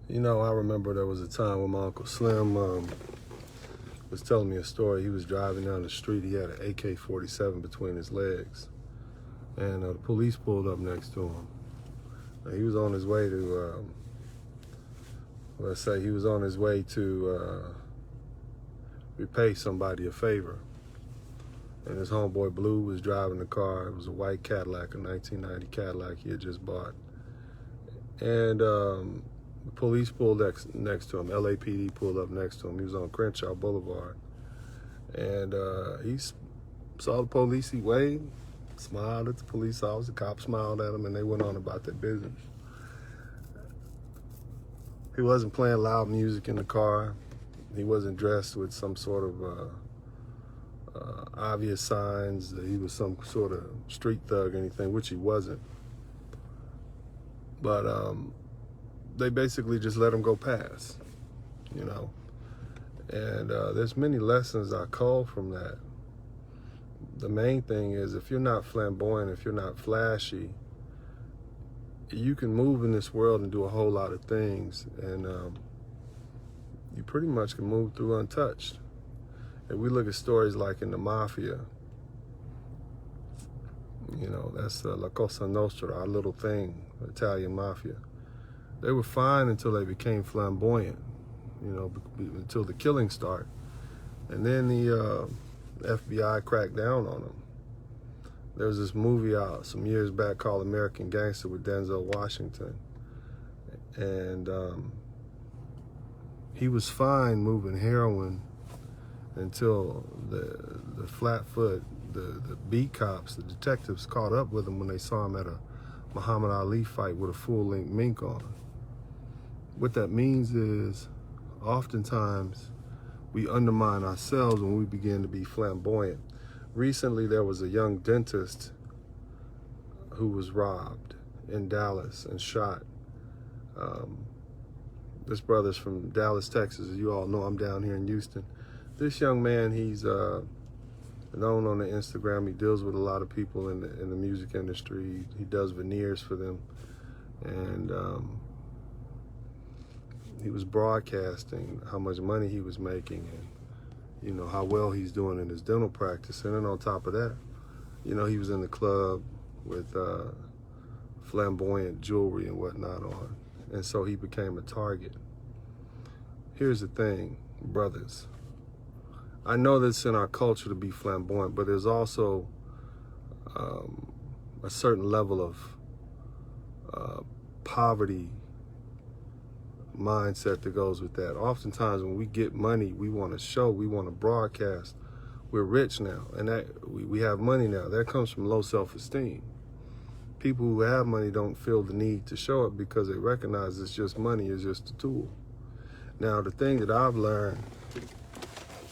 You know, I remember there was a time when my Uncle Slim was telling me a story. He was driving down the street. He had an AK-47 between his legs. And the police pulled up next to him. He was on his way to, let's say he was on his way to repay somebody a favor. And his homeboy Blue was driving the car. It was a white Cadillac, a 1990 Cadillac he had just bought. And the police pulled next to him. LAPD pulled up next to him. He was on Crenshaw Boulevard. And he saw the police. He waved, smiled at the police officer. The cop smiled at him, and they went on about their business. He wasn't playing loud music in the car. He wasn't dressed with some sort of obvious signs that he was some sort of street thug or anything, which he wasn't. But they basically just let him go past, you know. And there's many lessons I cull from that. The main thing is, if you're not flamboyant, if you're not flashy, you can move in this world and do a whole lot of things, and you pretty much can move through untouched. If we look at stories like in the Mafia, you know, that's La Cosa Nostra, our little thing, Italian Mafia. They were fine until they became flamboyant, you know, until the killings start. And then the FBI cracked down on them. There was this movie out some years back called American Gangster with Denzel Washington. And he was fine moving heroin until the flatfoot, the beat cops, the detectives caught up with him when they saw him at a Muhammad Ali fight with a full-length mink on. What that means is, oftentimes, we undermine ourselves when we begin to be flamboyant. Recently, there was a young dentist who was robbed in Dallas and shot. This brother's from Dallas, Texas. As you all know, I'm down here in Houston. This young man, he's known on the Instagram. He deals with a lot of people in the music industry. He does veneers for them. And he was broadcasting how much money he was making and, you know, how well he's doing in his dental practice. And then on top of that, you know, he was in the club with flamboyant jewelry and whatnot on. And so he became a target. Here's the thing, brothers. I know that's in our culture to be flamboyant, but there's also a certain level of poverty mindset that goes with that. Oftentimes when we get money, we want to show, we want to broadcast. We're rich now, and that we have money now. That comes from low self-esteem. People who have money don't feel the need to show it because they recognize it's just money, is just a tool. Now, the thing that I've learned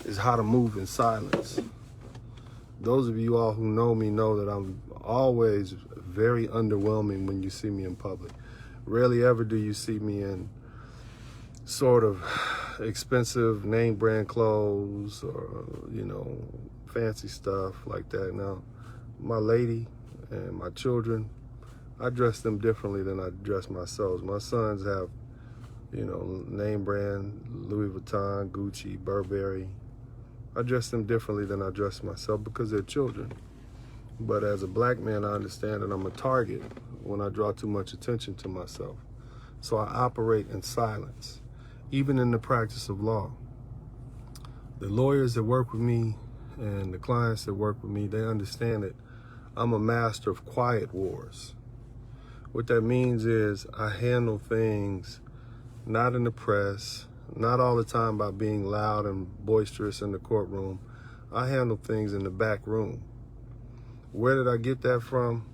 is how to move in silence. Those of you all who know me know that I'm always very underwhelming when you see me in public. Rarely ever do you see me in sort of expensive name brand clothes or, you know, fancy stuff like that. Now, my lady and my children, I dress them differently than I dress myself. My sons have, you know, name brand, Louis Vuitton, Gucci, Burberry. I dress them differently than I dress myself because they're children. But as a black man, I understand that I'm a target when I draw too much attention to myself. So I operate in silence, even in the practice of law. The lawyers that work with me and the clients that work with me, they understand that I'm a master of quiet wars. What that means is I handle things not in the press, not all the time by being loud and boisterous in the courtroom. I handle things in the back room. Where did I get that from?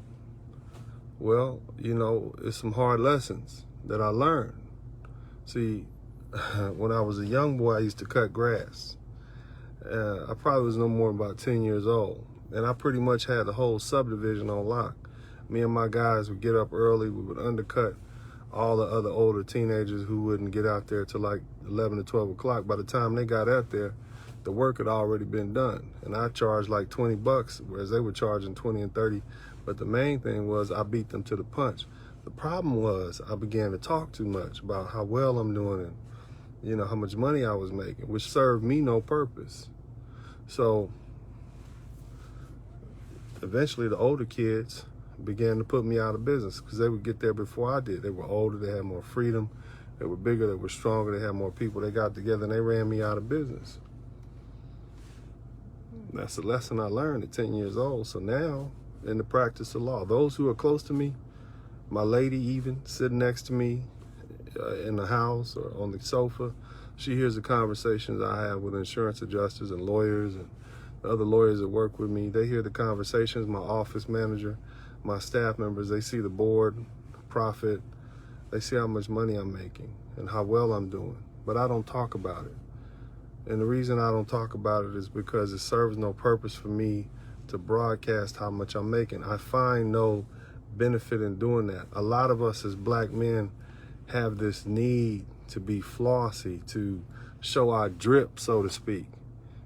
Well, you know, it's some hard lessons that I learned. See, when I was a young boy, I used to cut grass. I probably was no more than about 10 years old. And I pretty much had the whole subdivision on lock. Me and my guys would get up early. We would undercut all the other older teenagers who wouldn't get out there till like 11 or 12 o'clock. By the time they got out there, the work had already been done. And I charged like 20 bucks, whereas they were charging 20 and 30. But the main thing was I beat them to the punch. The problem was I began to talk too much about how well I'm doing and, you know, how much money I was making, which served me no purpose. So eventually the older kids began to put me out of business because they would get there before I did. They were older, they had more freedom, they were bigger, they were stronger, they had more people. They got together and they ran me out of business. That's a lesson I learned at 10 years old. So now, in the practice of law, those who are close to me, my lady even sitting next to me in the house or on the sofa, she hears the conversations I have with insurance adjusters and lawyers and the other lawyers that work with me. They hear the conversations, my office manager, my staff members. They see the board, profit. They see how much money I'm making and how well I'm doing. But I don't talk about it. And the reason I don't talk about it is because it serves no purpose for me to broadcast how much I'm making. I find no benefit in doing that. A lot of us as black men have this need to be flossy, to show our drip, so to speak.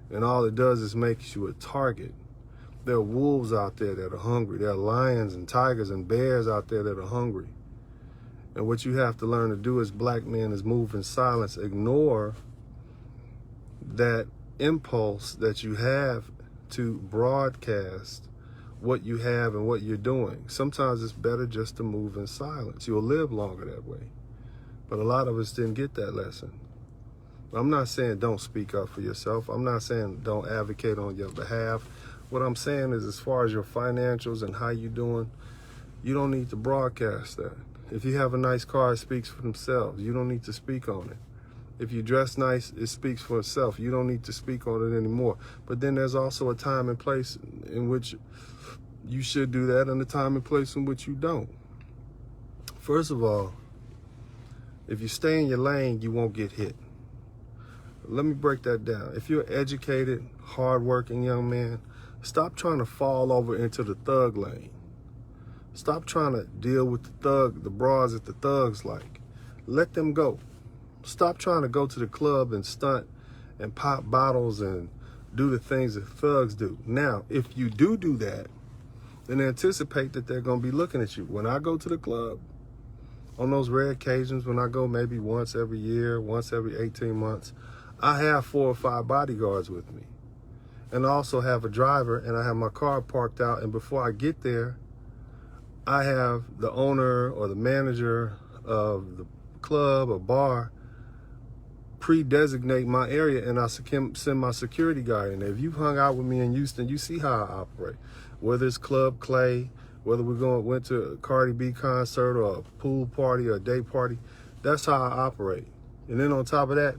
And all it does is makes you a target. There are wolves out there that are hungry. There are lions and tigers and bears out there that are hungry. And what you have to learn to do as black men is move in silence. Ignore that impulse that you have to broadcast what you have and what you're doing. Sometimes it's better just to move in silence. You'll live longer that way. But a lot of us didn't get that lesson. I'm not saying don't speak up for yourself. I'm not saying don't advocate on your behalf. What I'm saying is, as far as your financials and how you're doing, you don't need to broadcast that. If you have a nice car, it speaks for themselves. You don't need to speak on it. If you dress nice, it speaks for itself. You don't need to speak on it anymore. But then there's also a time and place in which you should do that and a time and place in which you don't. First of all, if you stay in your lane, you won't get hit. Let me break that down. If you're an educated, hardworking young man, stop trying to fall over into the thug lane. Stop trying to deal with the bras that the thugs like. Let them go. Stop trying to go to the club and stunt and pop bottles and do the things that thugs do. Now, if you do that, then anticipate that they're going to be looking at you. When I go to the club, on those rare occasions when I go maybe once every year, once every 18 months, I have 4 or 5 bodyguards with me. And I also have a driver, and I have my car parked out. And before I get there, I have the owner or the manager of the club or bar pre-designate my area, and I send my security guy in there. If you've hung out with me in Houston, you see how I operate. Whether it's Club Clay, whether went to a Cardi B concert or a pool party or a day party, that's how I operate. And then on top of that,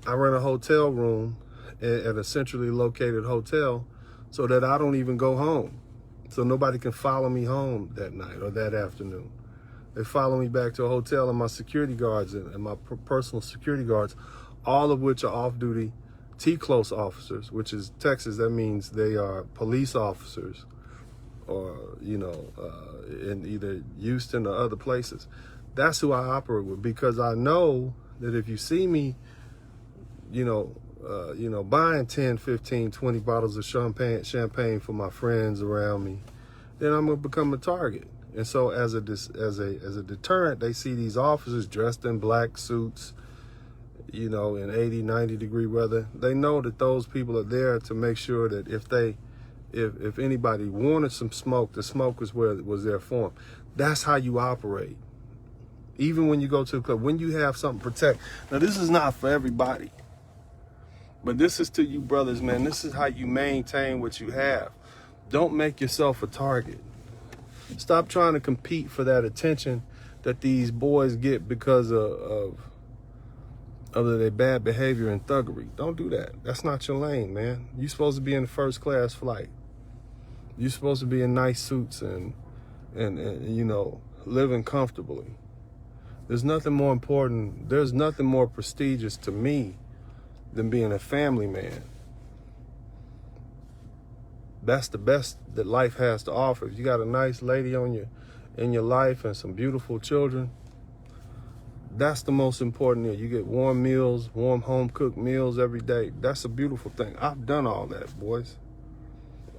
I rent a hotel room at a centrally located hotel so that I don't even go home. So nobody can follow me home that night or that afternoon. They follow me back to a hotel, and my security guards and my personal security guards, all of which are off-duty T-close officers, which is Texas. That means they are police officers or, in either Houston or other places. That's who I operate with, because I know that if you see me, buying 10, 15, 20 bottles of champagne for my friends around me, then I'm going to become a target. And so as a deterrent, they see these officers dressed in black suits, in 80, 90 degree weather. They know that those people are there to make sure that if anybody wanted some smoke, the smoke was there for them. That's how you operate. Even when you go to the club, when you have something to protect. Now, this is not for everybody, but this is to you brothers, man. This is how you maintain what you have. Don't make yourself a target. Stop trying to compete for that attention that these boys get because of their bad behavior and thuggery. Don't do that. That's not your lane, man. You're supposed to be in a first class flight. You're supposed to be in nice suits and living comfortably. There's nothing more important. There's nothing more prestigious to me than being a family man. That's the best that life has to offer. If you got a nice lady in your life and some beautiful children, that's the most important thing. You get warm meals, warm home-cooked meals every day. That's a beautiful thing. I've done all that, boys.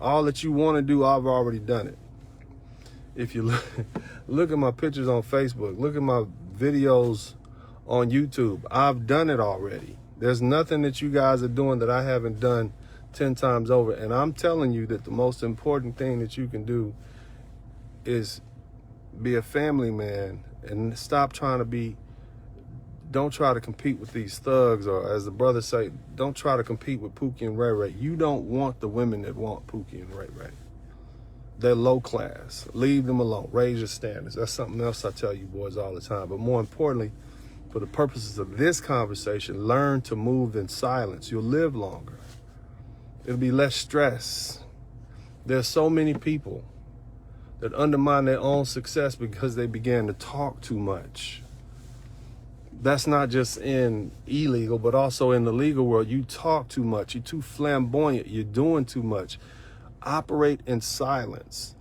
All that you want to do, I've already done it. If you look at my pictures on Facebook, look at my videos on YouTube, I've done it already. There's nothing that you guys are doing that I haven't done 10 times over. And I'm telling you that the most important thing that you can do is be a family man and stop trying to be, don't try to compete with these thugs, or as the brothers say, don't try to compete with Pookie and Ray Ray. You don't want the women that want Pookie and Ray Ray. They're low class. Leave them alone. Raise your standards. That's something else I tell you boys all the time. But more importantly, for the purposes of this conversation, learn to move in silence. You'll live longer. It'll be less stress. There's so many people that undermine their own success because they began to talk too much. That's not just in illegal, but also in the legal world. You talk too much. You're too flamboyant. You're doing too much. Operate in silence.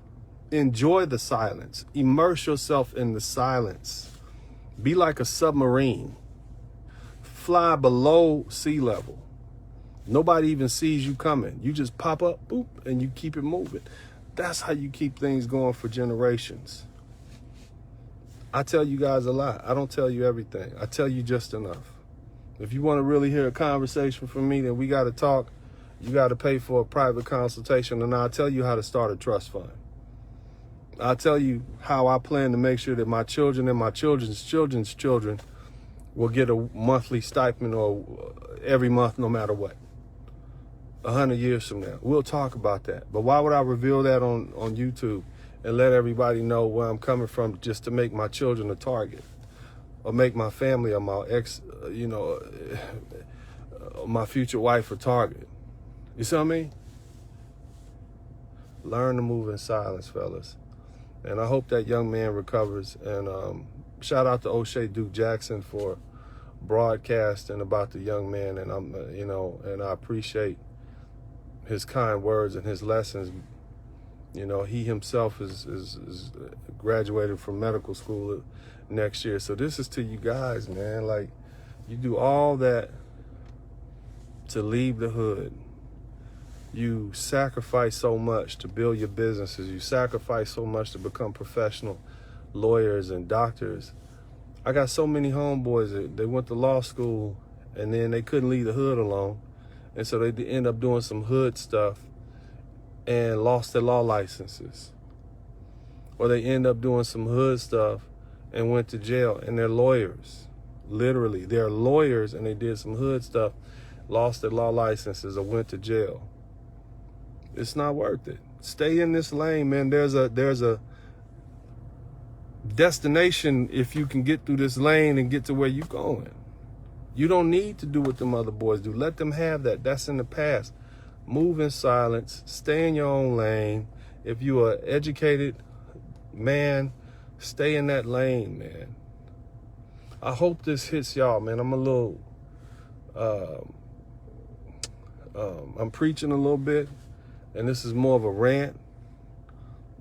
Enjoy the silence. Immerse yourself in the silence. Be like a submarine. Fly below sea level. Nobody even sees you coming. You just pop up, boop, and you keep it moving. That's how you keep things going for generations. I tell you guys a lot. I don't tell you everything. I tell you just enough. If you want to really hear a conversation from me, then we got to talk. You got to pay for a private consultation, and I'll tell you how to start a trust fund. I'll tell you how I plan to make sure that my children and my children's children's children will get a monthly stipend or every month, no matter what. 100 years from now. We'll talk about that. But why would I reveal that on YouTube and let everybody know where I'm coming from just to make my children a target, or make my family or my my future wife a target? You see what I mean? Learn to move in silence, fellas. And I hope that young man recovers. And shout out to O'Shea Duke Jackson for broadcasting about the young man. And and I appreciate his kind words and his lessons. You know, he himself is graduated from medical school next year. So this is to you guys, man. Like, you do all that to leave the hood. You sacrifice so much to build your businesses. You sacrifice so much to become professional lawyers and doctors. I got so many homeboys that they went to law school and then they couldn't leave the hood alone. And so they end up doing some hood stuff and lost their law licenses. Or they end up doing some hood stuff and went to jail, and they're lawyers. Literally, they're lawyers and they did some hood stuff, lost their law licenses, or went to jail. It's not worth it. Stay in this lane, man. There's a destination if you can get through this lane and get to where you're going. You don't need to do what them other boys do. Let them have that. That's in the past. Move in silence. Stay in your own lane. If you are an educated man, stay in that lane, man. I hope this hits y'all, man. I'm a little, I'm preaching a little bit, and this is more of a rant.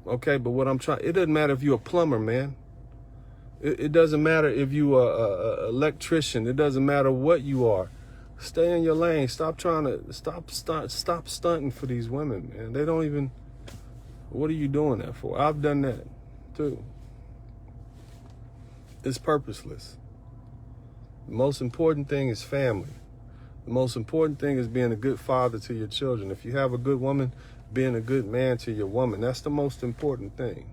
Okay, but what I'm trying, it doesn't matter if you're a plumber, man. It doesn't matter if you are an electrician. It doesn't matter what you are. Stay in your lane. Stop stunting for these women, man. They don't even, what are you doing that for? I've done that too. It's purposeless. The most important thing is family. The most important thing is being a good father to your children. If you have a good woman, being a good man to your woman. That's the most important thing.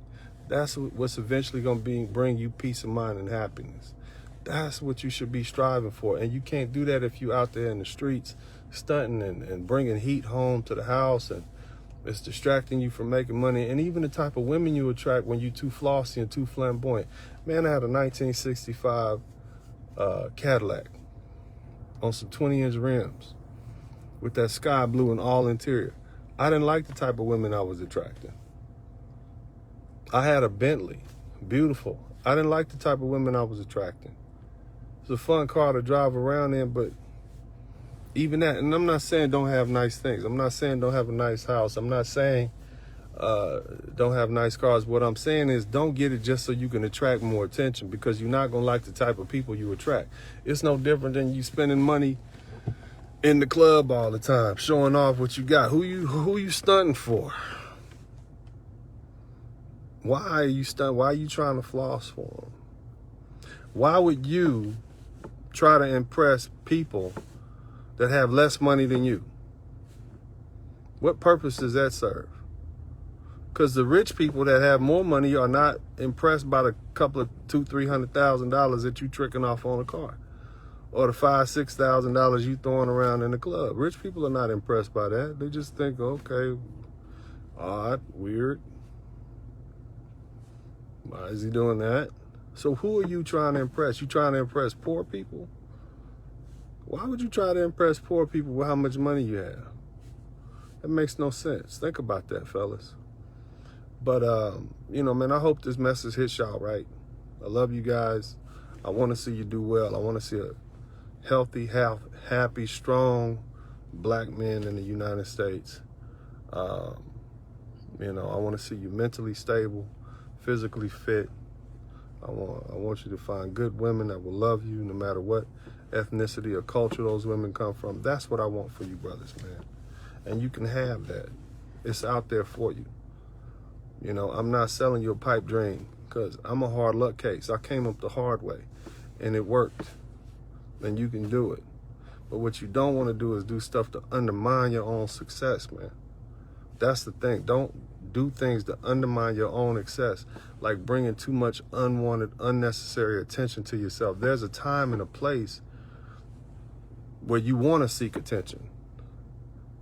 That's what's eventually going to bring you peace of mind and happiness. That's what you should be striving for. And you can't do that if you're out there in the streets stunting and bringing heat home to the house, and it's distracting you from making money. And even the type of women you attract when you're too flossy and too flamboyant. Man, I had a 1965 Cadillac on some 20-inch rims with that sky blue and all interior. I didn't like the type of women I was attracting. I had a Bentley, beautiful. I didn't like the type of women I was attracting. It's a fun car to drive around in, but even that, and I'm not saying don't have nice things. I'm not saying don't have a nice house. I'm not saying don't have nice cars. What I'm saying is don't get it just so you can attract more attention, because you're not going to like the type of people you attract. It's no different than you spending money in the club all the time, showing off what you got. Who you stunting for? Why are you stunned? Why are you trying to floss for them? Why would you try to impress people that have less money than you? What purpose does that serve? Because the rich people that have more money are not impressed by the couple of $200,000-$300,000 that you tricking off on a car, or the $5,000-$6,000 you throwing around in the club. Rich people are not impressed by that. They just think, okay, odd, weird. Why is he doing that? So who are you trying to impress? You trying to impress poor people? Why would you try to impress poor people with how much money you have? That makes no sense. Think about that, fellas. But, man, I hope this message hits y'all right. I love you guys. I want to see you do well. I want to see a healthy, happy, strong black man in the United States. I want to see you mentally stable, physically fit. I want you to find good women that will love you no matter what ethnicity or culture those women come from. That's what I want for you brothers, man. And you can have that. It's out there for you. I'm not selling you a pipe dream because I'm a hard luck case. I came up the hard way and it worked. And you can do it. But what you don't want to do is do stuff to undermine your own success, man. That's the thing. Don't do things to undermine your own success, like bringing too much unwanted, unnecessary attention to yourself. There's a time and a place where you want to seek attention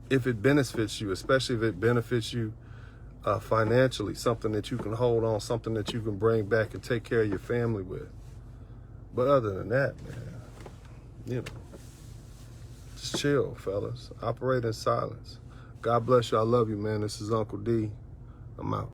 if it benefits you, especially if it benefits you financially, something that you can hold on, something that you can bring back and take care of your family with. But other than that, man, just chill, fellas. Operate in silence. God bless you. I love you, man. This is Uncle D. I'm out.